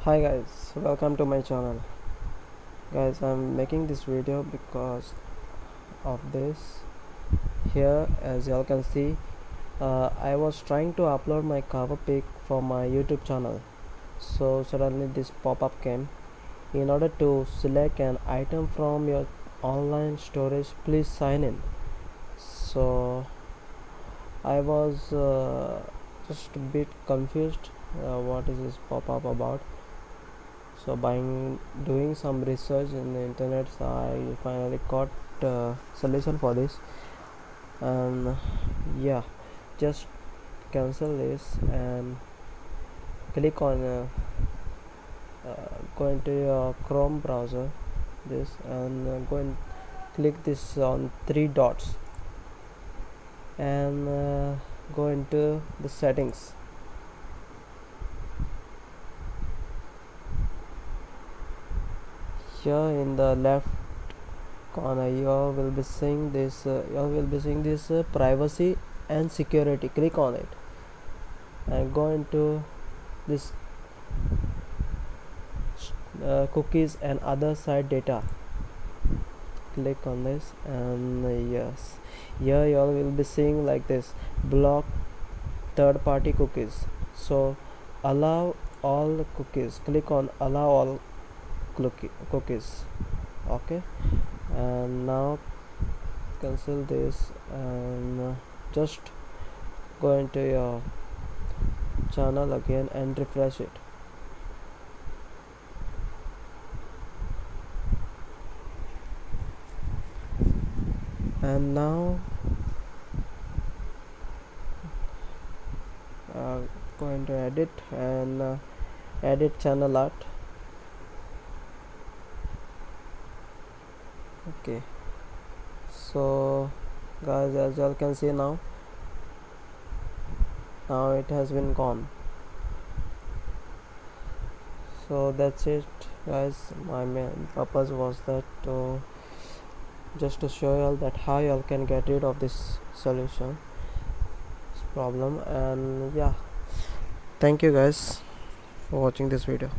Hi guys, welcome to my channel. Guys, I'm making this video because of this. Here, as y'all can see, I was trying to upload my cover pic for my YouTube channel. So suddenly this pop-up came. In order to select an item from your online storage, please sign in. So I was just a bit confused. What is this pop-up about? So by doing some research in the internet, so I finally got solution for this. And yeah, just cancel this and click on go into your Chrome browser, this, and go and click this on three dots and go into the settings. Here in the left corner you will be seeing this privacy and security. Click on it and go into this cookies and other site data. Click on this and yes, here you all will be seeing like this: block third-party cookies. So allow all cookies. Click on allow all cookies. Okay, and now cancel this and just go into your channel again and refresh it. And now going to edit and edit channel art. Okay, so guys, as you all can see, now it has been gone. So that's it guys. My main purpose was that to just to show you all that how you all can get rid of this problem. And yeah, thank you guys for watching this video.